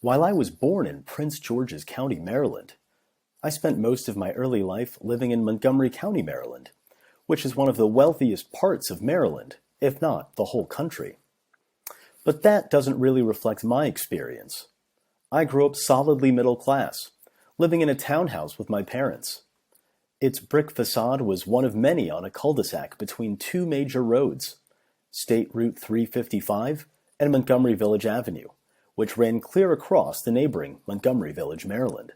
While I was born in Prince George's County, Maryland, I spent most of my early life living in Montgomery County, Maryland, which is one of the wealthiest parts of Maryland, if not the whole country. But that doesn't really reflect my experience. I grew up solidly middle class, living in a townhouse with my parents. Its brick facade was one of many on a cul-de-sac between two major roads, State Route 355 and Montgomery Village Avenue, which ran clear across the neighboring Montgomery Village, Maryland.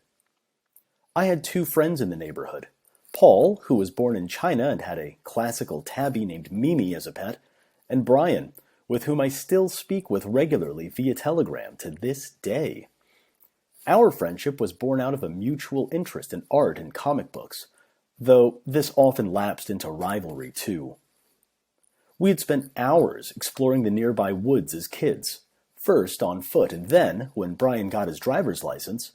I had two friends in the neighborhood, Paul, who was born in China and had a classical tabby named Mimi as a pet, and Brian, with whom I still speak with regularly via telegram to this day. Our friendship was born out of a mutual interest in art and comic books, though this often lapsed into rivalry too. We had spent hours exploring the nearby woods as kids, first on foot, and then, when Brian got his driver's license,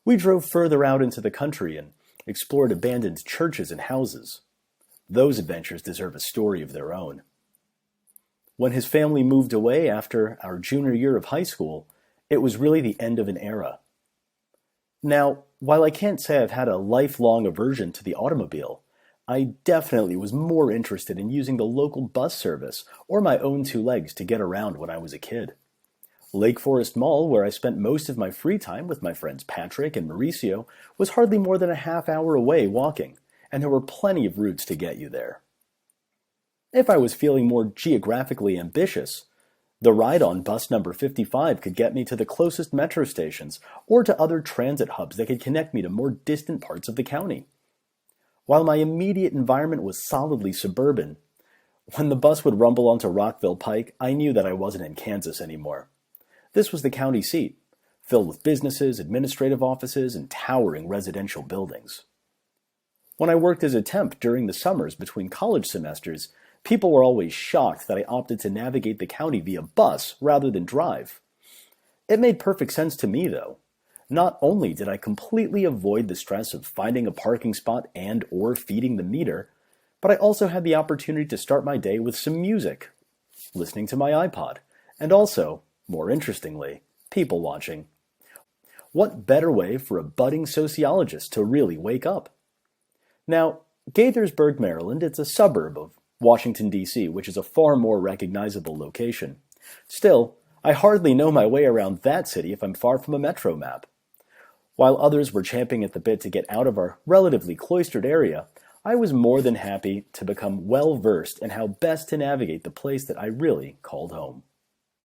we drove further out into the country and explored abandoned churches and houses. Those adventures deserve a story of their own. When his family moved away after our junior year of high school, it was really the end of an era. Now, while I can't say I've had a lifelong aversion to the automobile, I definitely was more interested in using the local bus service or my own two legs to get around when I was a kid. Lake Forest Mall, where I spent most of my free time with my friends Patrick and Mauricio, was hardly more than a half hour away walking, and there were plenty of routes to get you there. If I was feeling more geographically ambitious, the ride on bus number 55 could get me to the closest metro stations or to other transit hubs that could connect me to more distant parts of the county. While my immediate environment was solidly suburban, when the bus would rumble onto Rockville Pike, I knew that I wasn't in Kansas anymore. This was the county seat, filled with businesses, administrative offices, and towering residential buildings. When I worked as a temp during the summers between college semesters, people were always shocked that I opted to navigate the county via bus rather than drive. It made perfect sense to me, though. Not only did I completely avoid the stress of finding a parking spot and/or feeding the meter, but I also had the opportunity to start my day with some music, listening to my iPod, and also, more interestingly, people watching. What better way for a budding sociologist to really wake up? Now, Gaithersburg, Maryland, it's a suburb of Washington, D.C., which is a far more recognizable location. Still, I hardly know my way around that city if I'm far from a metro map. While others were champing at the bit to get out of our relatively cloistered area, I was more than happy to become well-versed in how best to navigate the place that I really called home.